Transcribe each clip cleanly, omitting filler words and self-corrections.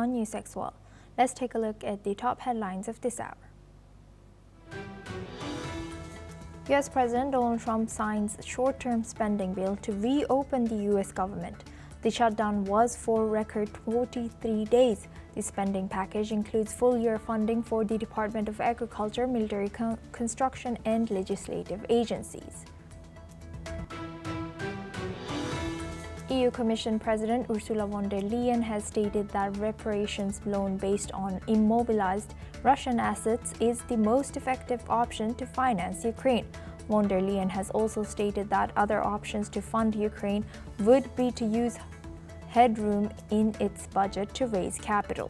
on NewsX World. Let's take a look at the top headlines of this hour. U.S. President Donald Trump signs short-term spending bill to reopen the U.S. government. The shutdown was for a record 43 days. The spending package includes full-year funding for the Department of Agriculture, military construction, and legislative agencies. EU Commission President Ursula von der Leyen has stated that reparations loan based on immobilized Russian assets is the most effective option to finance Ukraine. Von der Leyen has also stated that other options to fund Ukraine would be to use headroom in its budget to raise capital.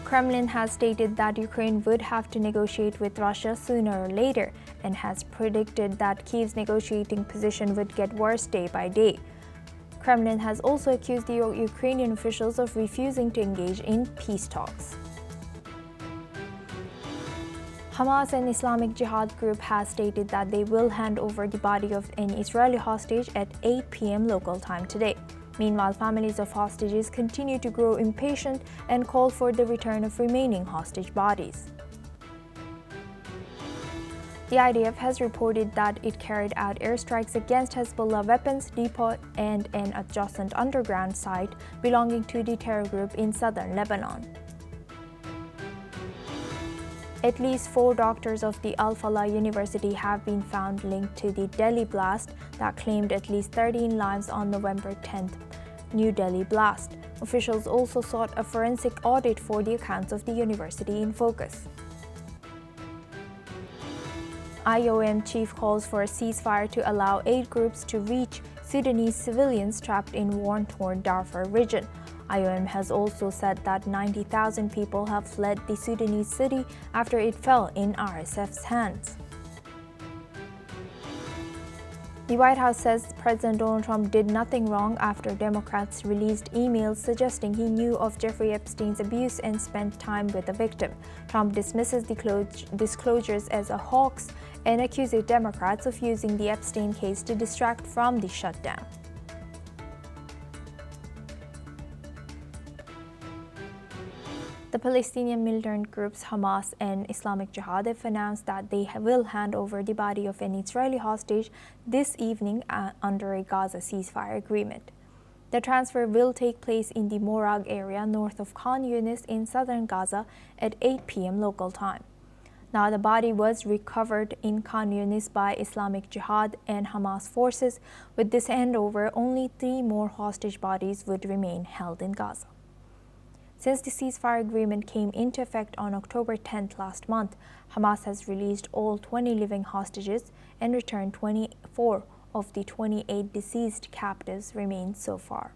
Kremlin has stated that Ukraine would have to negotiate with Russia sooner or later and has predicted that Kyiv's negotiating position would get worse day by day. Kremlin has also accused the Ukrainian officials of refusing to engage in peace talks. Hamas and Islamic Jihad group has stated that they will hand over the body of an Israeli hostage at 8 p.m. local time today. Meanwhile, families of hostages continue to grow impatient and call for the return of remaining hostage bodies. The IDF has reported that it carried out airstrikes against Hezbollah weapons depot and an adjacent underground site belonging to the terror group in southern Lebanon. At least 4 doctors of the Al-Falah University have been found linked to the Delhi blast that claimed at least 13 lives on November 10th New Delhi blast. Officials also sought a forensic audit for the accounts of the university in focus. IOM chief calls for a ceasefire to allow aid groups to reach Sudanese civilians trapped in war-torn Darfur region. IOM has also said that 90,000 people have fled the Sudanese city after it fell in RSF's hands. The White House says President Donald Trump did nothing wrong after Democrats released emails suggesting he knew of Jeffrey Epstein's abuse and spent time with the victim. Trump dismisses the disclosures as a hoax and accuses Democrats of using the Epstein case to distract from the shutdown. The Palestinian militant groups Hamas and Islamic Jihad have announced that they will hand over the body of an Israeli hostage this evening under a Gaza ceasefire agreement. The transfer will take place in the Morag area north of Khan Younis in southern Gaza at 8 p.m. local time. Now, the body was recovered in Khan Younis by Islamic Jihad and Hamas forces. With this handover, only 3 more hostage bodies would remain held in Gaza. Since the ceasefire agreement came into effect on October 10th last month, Hamas has released all 20 living hostages and returned 24 of the 28 deceased captives remained so far.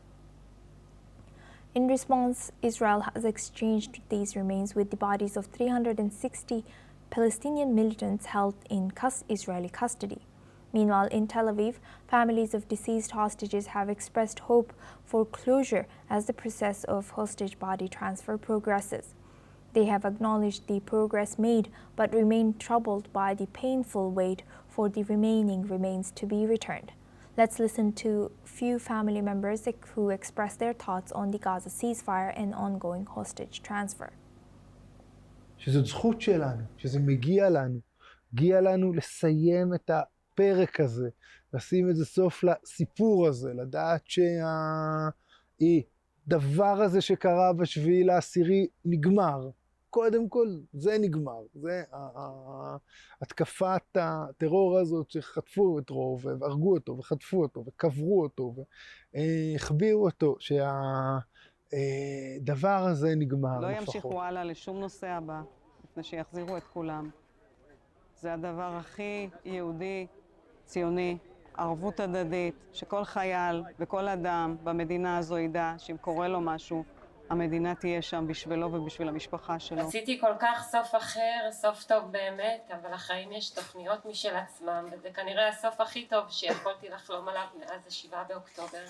In response, Israel has exchanged these remains with the bodies of 360 Palestinian militants held in Israeli custody. Meanwhile, in Tel Aviv, families of deceased hostages have expressed hope for closure as the process of hostage body transfer progresses. They have acknowledged the progress made but remain troubled by the painful wait for the remaining remains to be returned. Let's listen to a few family members who express their thoughts on the Gaza ceasefire and ongoing hostage transfer. שזו זכות שלנו, שזה מגיע לנו לסיים את הפרק הזה, לשים איזה סוף לסיפור הזה, לדעת שהדבר הזה שקרה בשביעי לעשירי נגמר. קודם כל, זה נגמר. זה התקפת הטרור הזאת שחטפו את רוב, והרגו אותו, וחטפו אותו, וקברו אותו, והחביאו אותו, הדבר הזה נגמר לא לפחות. ימשיכו הלאה לשום נושא הבא, לפני שיחזירו את כולם. זה הדבר הכי יהודי, ציוני, ערבות הדדית, שכל חייל וכל אדם במדינה הזו ידע שאם קורה לו משהו, המדינה תהיה שם בשבילו ובשביל המשפחה שלו. רציתי כל כך סוף אחר, סוף טוב באמת, אבל לחיים יש תוכניות משל עצמם, וזה כנראה הסוף הכי טוב שיכולתי לחלום עליו מאז ה7 באוקטובר.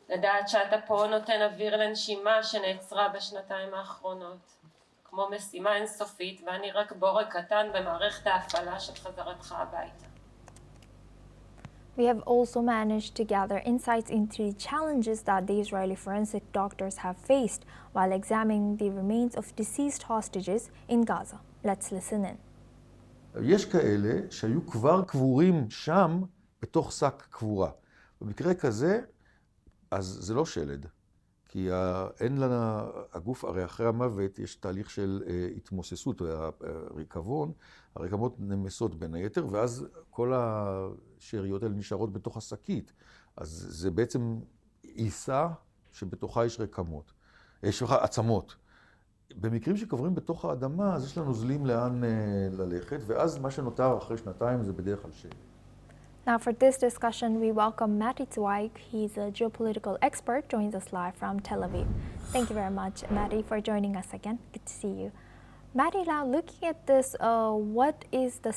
לדעת שאתה פה נותן אוויר לנשימה שנעצרה בשנתיים האחרונות, כמו משימה אינסופית, ואני רק בורג קטן במערכת ההפעלה של חזרתך הביתה. We have also managed to gather insights into the challenges that the Israeli forensic doctors have faced while examining the remains of deceased hostages in Gaza. Let's listen in. יש כאלה שהיו כבר קבורים שם בתוך שק קבורה. במקרה כזה, אז זה לא שלד. כי אין לנו, הגוף, הרי אחרי המוות יש תהליך של התמוססות, הריקבון, הרקמות נמסות בין היתר, ואז כל השאריות האלה נשארות בתוך השקית. אז זה בעצם עיסה שבתוכה יש רקמות, יש עצמות. במקרים שקוברים בתוך האדמה, אז יש לנו נוזלים לאן ללכת, ואז מה שנותר אחרי שנתיים זה בדרך כלל שלד. Now for this discussion, we welcome Matti Zweig. He's a geopolitical expert, joins us live from Tel Aviv. Thank you very much, Matti, for joining us again. Good to see you. Matti, now looking at this, what is the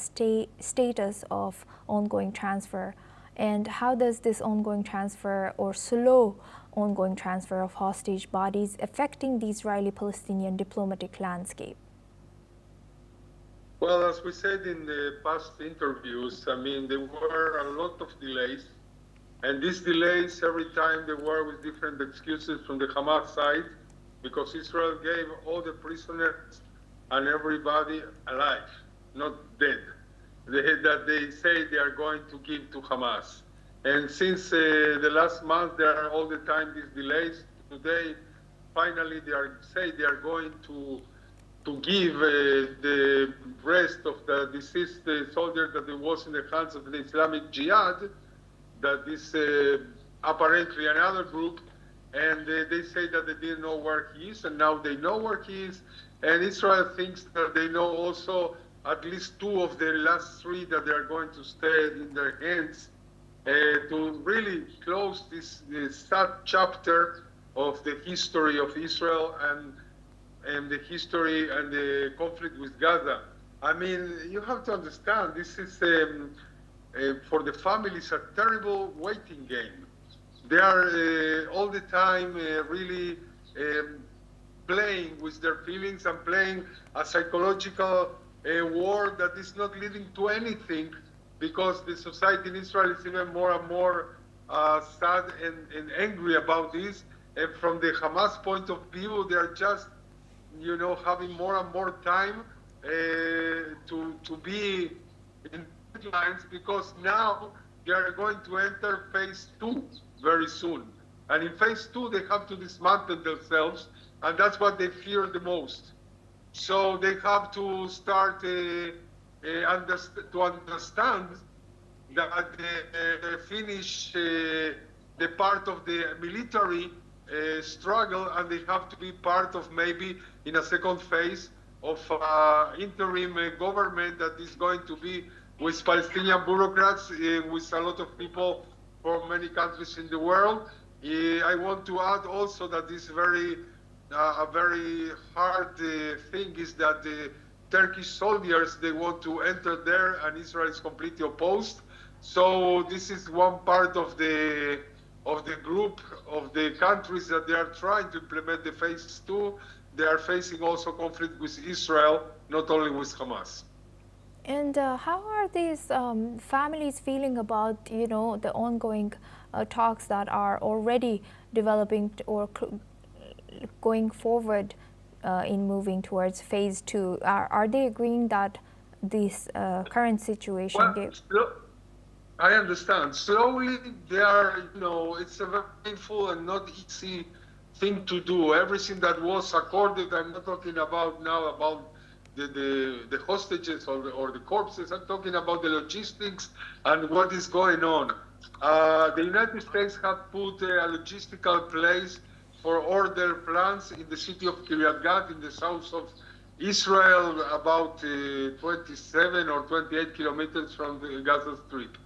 status of ongoing transfer, and how does this ongoing transfer or slow ongoing transfer of hostage bodies affecting the Israeli-Palestinian diplomatic landscape? Well, as we said in the past interviews, I mean, there were a lot of delays. And these delays, every time they were with different excuses from the Hamas side, because Israel gave all the prisoners and everybody alive, not dead, that they say they are going to give to Hamas. And since the last month, there are all the time these delays. Today, finally, they are going to give the rest of the deceased soldier that was in the hands of the Islamic Jihad, that is apparently another group, and they say that they didn't know where he is, and now they know where he is, and Israel thinks that they know also at least two of the last three that they are going to stay in their hands to really close this sad chapter of the history of Israel and the history and the conflict with Gaza. I mean, you have to understand, this is, for the families, a terrible waiting game. They are all the time really playing with their feelings and playing a psychological war that is not leading to anything, because the society in Israel is even more and more sad and angry about this. And from the Hamas point of view, they are just, you know, having more and more time to be in headlines, because now they are going to enter phase 2 very soon. And in phase 2, they have to dismantle themselves, and that's what they fear the most. So they have to start to understand that they finish the part of the military struggle, and they have to be part of maybe in a second phase of interim government that is going to be with Palestinian bureaucrats, with a lot of people from many countries in the world. I want to add also that this a very hard thing is that the Turkish soldiers, they want to enter there, and Israel is completely opposed. So this is one part of the group of the countries that they are trying to implement the phase 2. They are facing also conflict with Israel, not only with Hamas. And how are these families feeling about, you know, the ongoing talks that are already developing or going forward in moving towards phase 2? Are they agreeing that this current situation I understand. Slowly, they are, you know, it's a very painful and not easy thing to do. Everything that was accorded, I'm not talking about now about the hostages or the corpses. I'm talking about the logistics and what is going on. The United States have put a logistical place for all their plans in the city of Kiryat Gat in the south of Israel, about 27 or 28 kilometers from the Gaza Strip.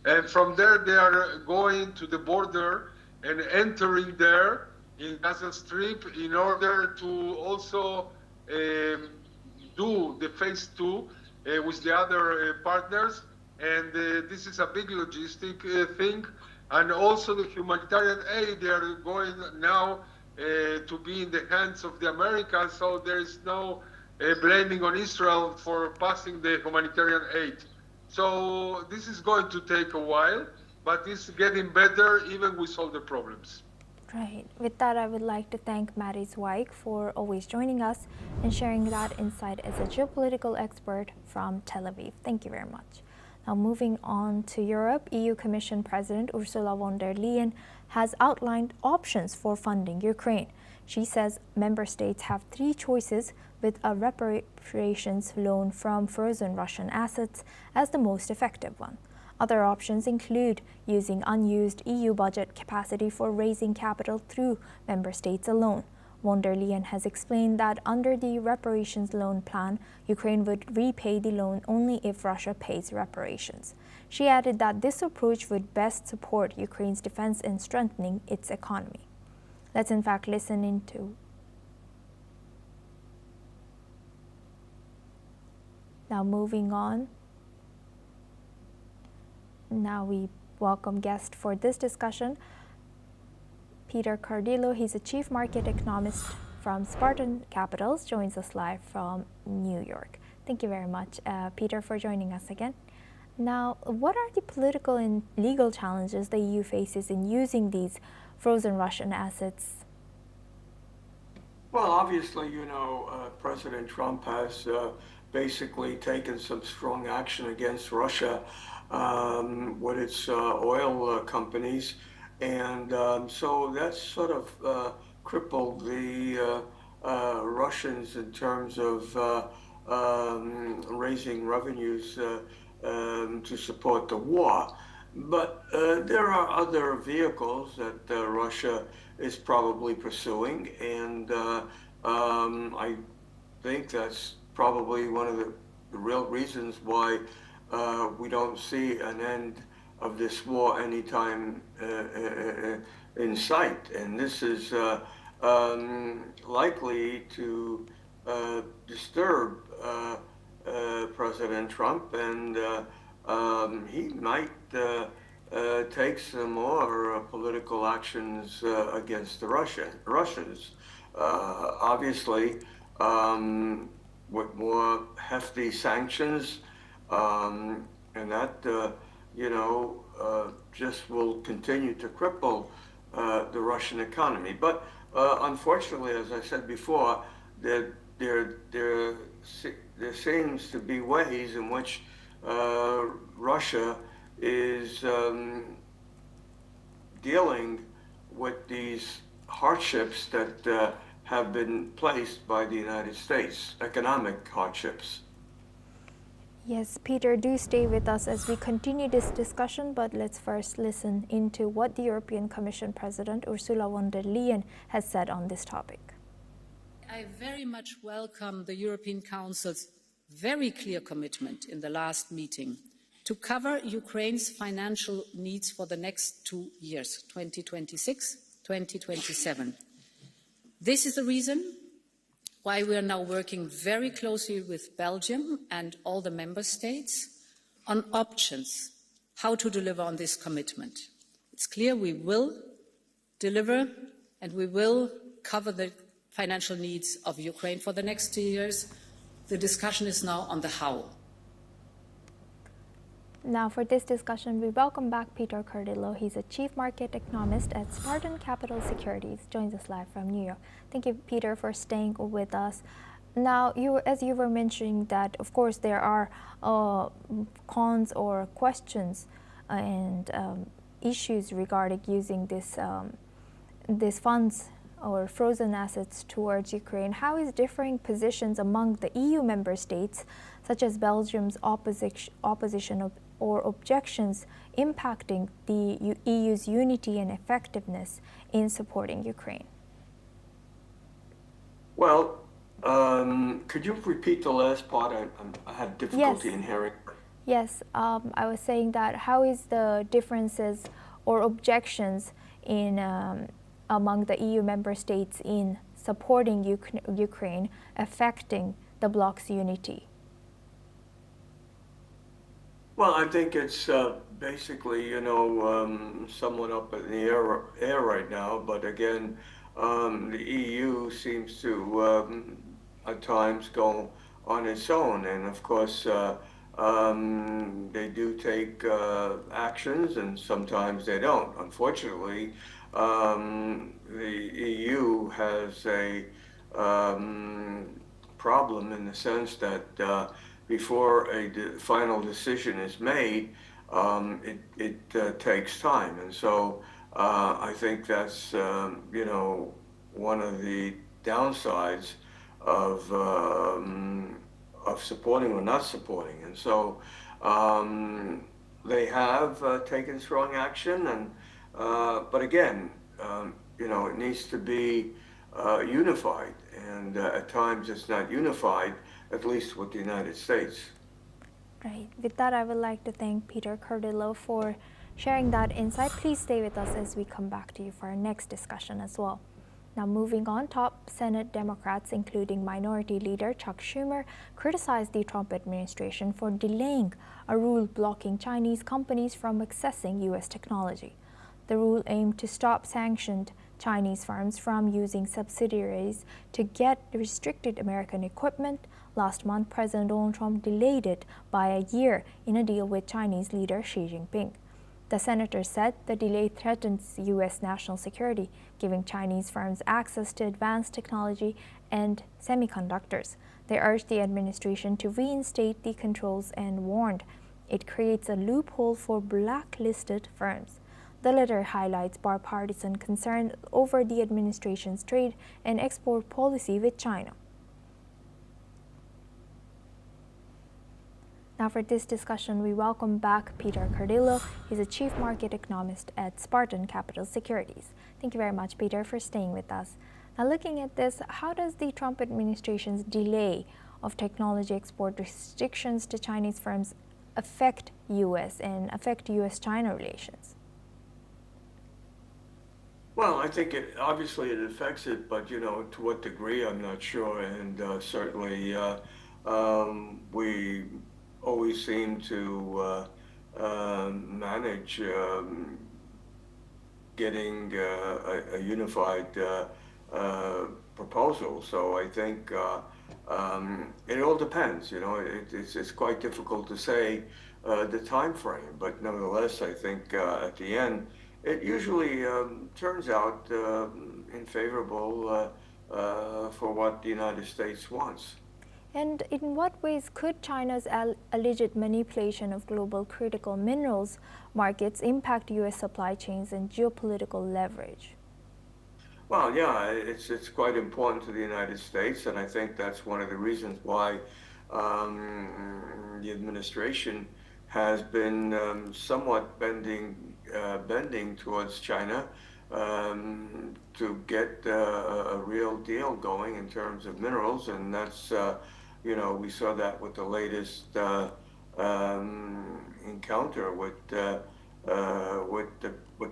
And from there, they are going to the border and entering there in Gaza Strip in order to also do the phase 2 with the other partners. And this is a big logistic thing. And also the humanitarian aid, they are going now to be in the hands of the Americans. So there is no blaming on Israel for passing the humanitarian aid. So this is going to take a while. but it's getting better even with all the problems. Right. With that, I would like to thank Maddie Zweig for always joining us and sharing that insight as a geopolitical expert from Tel Aviv. Thank you very much. Now, moving on to Europe, EU Commission President Ursula von der Leyen has outlined options for funding Ukraine. She says member states have three choices, with a reparations loan from frozen Russian assets as the most effective one. Other options include using unused EU budget capacity for raising capital through member states alone. Von der Leyen has explained that under the reparations loan plan, Ukraine would repay the loan only if Russia pays reparations. She added that this approach would best support Ukraine's defense and strengthening its economy. Let's in fact listen into. Now moving on. Now we welcome guest for this discussion, Peter Cardillo. He's a chief market economist from Spartan Capitals, joins us live from New York. Thank you very much, Peter, for joining us again. Now, what are the political and legal challenges the EU faces in using these frozen Russian assets? Well, obviously, President Trump has basically taken some strong action against Russia with its oil companies. And so that's sort of crippled the Russians in terms of raising revenues to support the war. But there are other vehicles that Russia is probably pursuing, and I think that's probably one of the real reasons why we don't see an end of this war anytime in sight. And this is likely to disturb President Trump, and he might take some more political actions against the Russians. Obviously, with more hefty sanctions, and that just will continue to cripple the Russian economy. But unfortunately, as I said before, there seems to be ways in which Russia is dealing with these hardships that have been placed by the United States, economic hardships. Yes, Peter, do stay with us as we continue this discussion, but let's first listen into what the European Commission President Ursula von der Leyen has said on this topic. I very much welcome the European Council's very clear commitment in the last meeting to cover Ukraine's financial needs for the next 2 years, 2026, 2027. This is the reason why we are now working very closely with Belgium and all the member states on options, how to deliver on this commitment. It's clear we will deliver and we will cover the financial needs of Ukraine for the next 2 years. The discussion is now on the how. Now for this discussion, we welcome back Peter Cardillo. He's a chief market economist at Spartan Capital Securities, joins us live from New York. Thank you, Peter, for staying with us. Now, as you were mentioning that, of course, there are cons or questions and issues regarding using these funds or frozen assets towards Ukraine. How is differing positions among the EU member states, such as Belgium's opposition or objections, impacting the EU's unity and effectiveness in supporting Ukraine? Well, could you repeat the last part? I had difficulty in hearing. Yes, I was saying that how is the differences or objections in among the EU member states in supporting Ukraine affecting the bloc's unity? Well, I think it's basically, somewhat up in the air right now. But again, the EU seems to at times go on its own. And of course, They do take actions, and sometimes they don't. Unfortunately, the EU has a problem in the sense that before a final decision is made, it takes time, and so I think that's one of the downsides of supporting or not supporting, and so they have taken strong action, and but again, it needs to be unified, and at times it's not unified, at least with the United States. Right. With that, I would like to thank Peter Cardillo for sharing that insight. Please stay with us as we come back to you for our next discussion as well. Now, moving on, top Senate Democrats, including Minority Leader Chuck Schumer, criticized the Trump administration for delaying a rule blocking Chinese companies from accessing U.S. technology. The rule aimed to stop sanctioned Chinese firms from using subsidiaries to get restricted American equipment. Last month, President Donald Trump delayed it by a year in a deal with Chinese leader Xi Jinping. The senator said the delay threatens U.S. national security, giving Chinese firms access to advanced technology and semiconductors. They urged the administration to reinstate the controls and warned it creates a loophole for blacklisted firms. The letter highlights bipartisan concern over the administration's trade and export policy with China. Now for this discussion, we welcome back Peter Cardillo. He's a chief market economist at Spartan Capital Securities. Thank you very much, Peter, for staying with us. Now looking at this, how does the Trump administration's delay of technology export restrictions to Chinese firms affect U.S. and affect U.S.-China relations? Well, I think obviously it affects it, but to what degree, I'm not sure, and certainly we always seem to manage getting a unified proposal. So I think it all depends. It's quite difficult to say the time frame, but nevertheless, I think at the end, it usually turns out in favorable for what the United States wants. And in what ways could China's alleged manipulation of global critical minerals markets impact U.S. supply chains and geopolitical leverage? Well, yeah, it's quite important to the United States, and I think that's one of the reasons why the administration has been somewhat bending towards China to get a real deal going in terms of minerals, and that's we saw that with the latest encounter with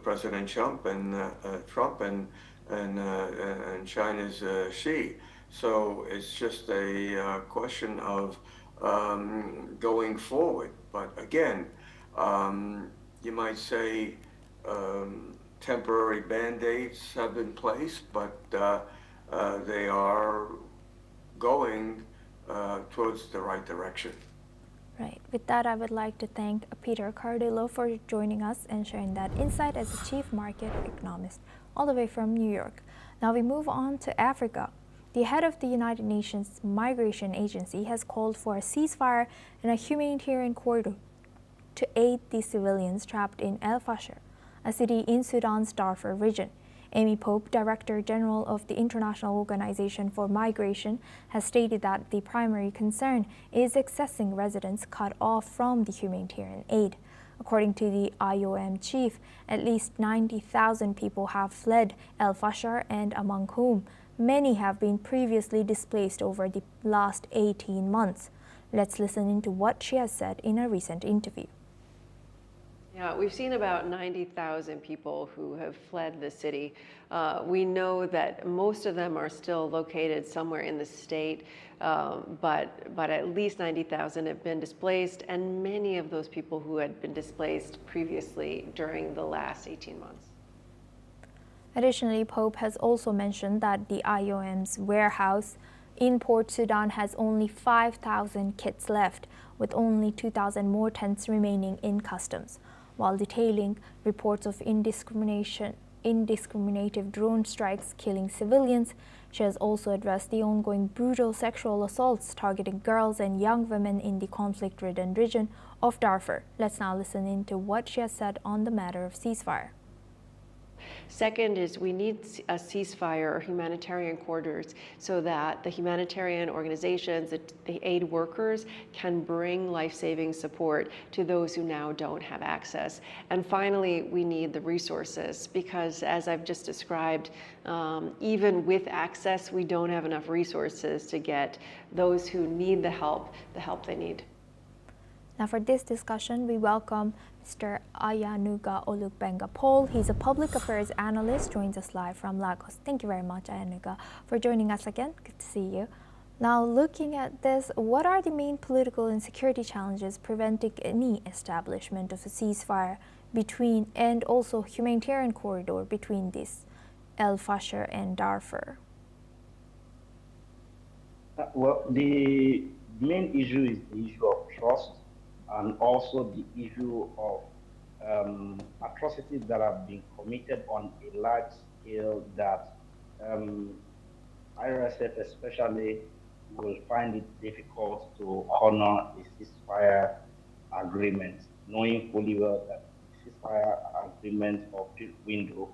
President Trump and China's Xi. So it's just a question of going forward. But again, you might say temporary band-aids have been placed, but they are going towards the right direction. Right. With that, I would like to thank Peter Cardillo for joining us and sharing that insight as a chief market economist all the way from New York. Now we move on to Africa. The head of the United Nations Migration Agency has called for a ceasefire and a humanitarian corridor to aid the civilians trapped in El Fasher, a city in Sudan's Darfur region. Amy Pope, Director General of the International Organization for Migration, has stated that the primary concern is accessing residents cut off from the humanitarian aid. According to the IOM chief, at least 90,000 people have fled El Fasher, and among whom many have been previously displaced over the last 18 months. Let's listen into what she has said in a recent interview. Yeah, we've seen about 90,000 people who have fled the city. We know that most of them are still located somewhere in the state, but at least 90,000 have been displaced, and many of those people who had been displaced previously during the last 18 months. Additionally, Pope has also mentioned that the IOM's warehouse in Port Sudan has only 5,000 kits left, with only 2,000 more tents remaining in customs. While detailing reports of indiscriminative drone strikes killing civilians, she has also addressed the ongoing brutal sexual assaults targeting girls and young women in the conflict-ridden region of Darfur. Let's now listen into what she has said on the matter of ceasefire. Second is we need a ceasefire or humanitarian corridors so that the humanitarian organizations, the aid workers can bring life-saving support to those who now don't have access. And finally, we need the resources because as I've just described, even with access, we don't have enough resources to get those who need the help they need. Now for this discussion, we welcome Mr. Ayanuga Olugbenga-Paul. He's a public affairs analyst, joins us live from Lagos. Thank you very much, Ayanuga, for joining us again. Good to see you. Now, looking at this, what are the main political and security challenges preventing any establishment of a ceasefire between and also humanitarian corridor between this El Fasher and Darfur? Well, the main issue is the issue of trust, and also the issue of atrocities that have been committed on a large scale that IRSF especially will find it difficult to honor a ceasefire agreement, knowing fully well that the ceasefire agreement or window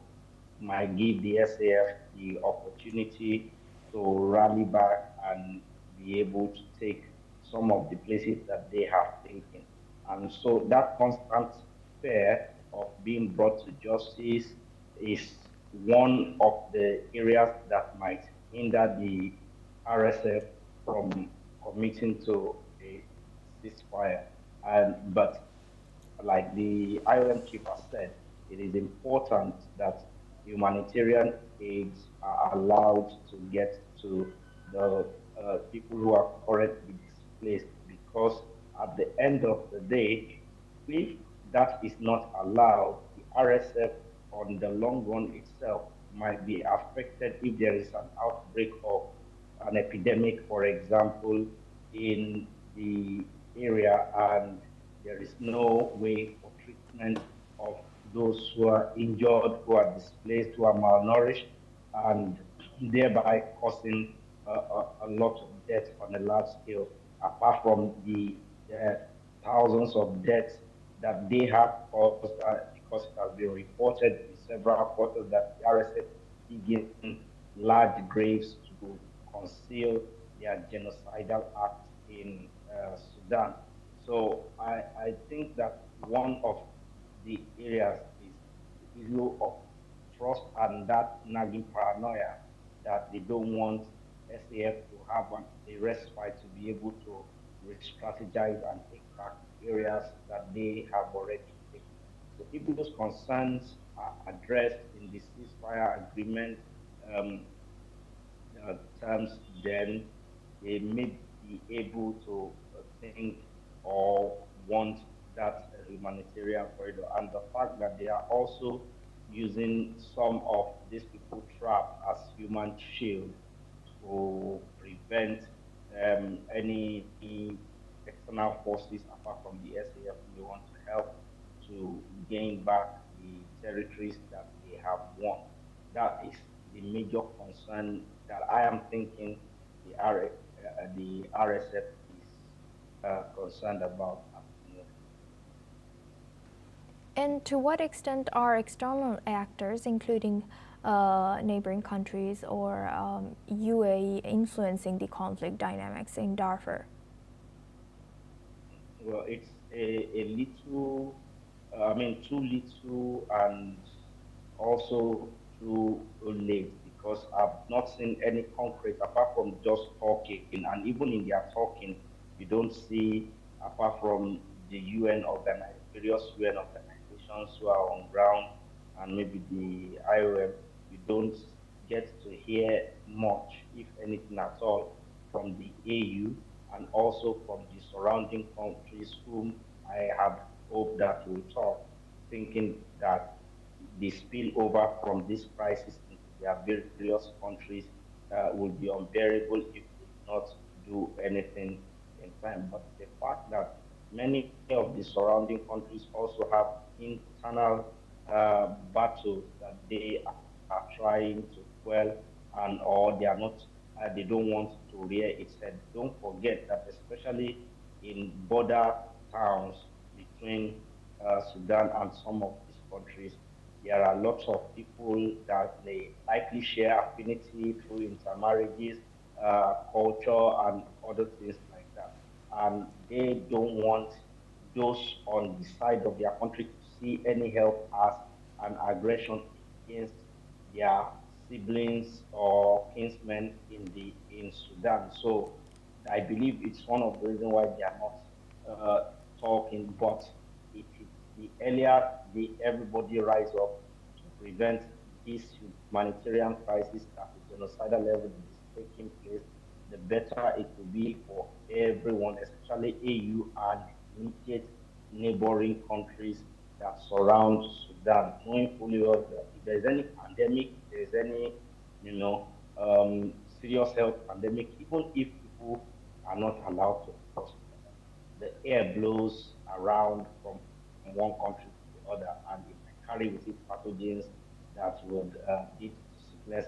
might give the SAF the opportunity to rally back and be able to take some of the places that they have taken. And so that constant fear of being brought to justice is one of the areas that might hinder the RSF from committing to a ceasefire. But like the IOM chief has said, it is important that humanitarian aids are allowed to get to the people who are currently displaced, because at the end of the day, if that is not allowed, the RSF on the long run itself might be affected if there is an outbreak of an epidemic, for example, in the area, and there is no way for treatment of those who are injured, who are displaced, who are malnourished, and thereby causing a lot of death on a large scale, apart from the thousands of deaths that they have caused because it has been reported in several quarters that the RSF digging large graves to conceal their genocidal acts in Sudan. So I think that one of the areas is the issue of trust and that nagging paranoia that they don't want SAF to have a respite to be able to re-strategize and take back areas that they have already taken. So if those concerns are addressed in the ceasefire agreement terms, then they may be able to think or want that humanitarian corridor. And the fact that they are also using some of these people trapped as human shield to prevent any external forces apart from the SAF who want to help to gain back the territories that they have won. That is the major concern that I am thinking the RSF is concerned about. And to what extent are external actors, including neighboring countries or UAE, influencing the conflict dynamics in Darfur? Well, it's a little, too little and also too late, because I've not seen any concrete apart from just talking. And even in their talking, you don't see, apart from the various UN organizations who are on ground and maybe the IOM, you don't get to hear much, if anything at all, from the AU and also from the surrounding countries whom I had hoped that we'll talk, thinking that the spillover from this crisis into their various countries will be unbearable if they not do anything in time. But the fact that many of the surrounding countries also have internal battles that they are trying to quell, and or they are not, they don't want to rear its head. Don't forget that especially in border towns between Sudan and some of these countries, there are lots of people that they likely share affinity through intermarriages, culture, and other things like that. And they don't want those on the side of their country to see any help as an aggression against their siblings or kinsmen in Sudan. So I believe it's one of the reasons why they are not talking. But the earlier everybody rise up to prevent this humanitarian crisis at the genocidal level that is taking place, the better it will be for everyone, especially AU and immediate neighboring countries that surround Sudan, knowing fully well that if there is any pandemic, if there is any, serious health pandemic, even if people are not allowed to cross, the air blows around from one country to the other, and it may carry with it pathogens that would lead to sickness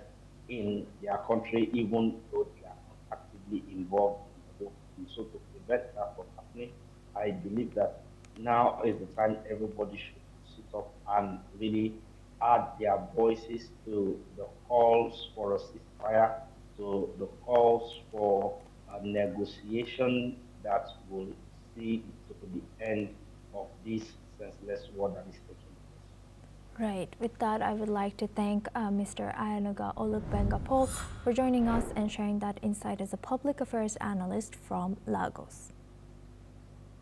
in their country, even though they are not actively involved in the war. So to prevent that from happening, I believe that now is the time everybody should sit up and really add their voices to the calls for a ceasefire, to the calls for a negotiation that will see to the end of this senseless war that is taking place. Right. With that, I would like to thank Mr. Ayanaga Olugbengapol for joining us and sharing that insight as a public affairs analyst from Lagos.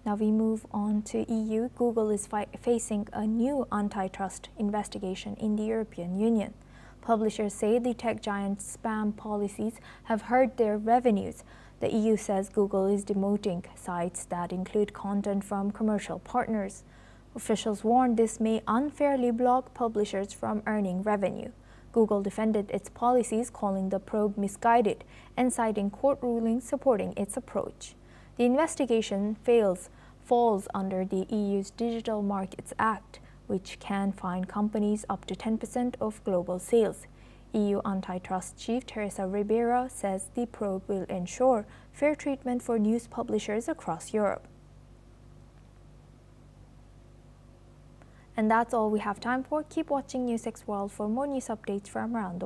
Now we move on to EU. Google is facing a new antitrust investigation in the European Union. Publishers say the tech giant's spam policies have hurt their revenues. The EU says Google is demoting sites that include content from commercial partners. Officials warn this may unfairly block publishers from earning revenue. Google defended its policies, calling the probe misguided and citing court rulings supporting its approach. The investigation falls under the EU's Digital Markets Act, which can fine companies up to 10% of global sales. EU Antitrust Chief Teresa Ribeiro says the probe will ensure fair treatment for news publishers across Europe. And that's all we have time for. Keep watching NewsX World for more news updates from around the world.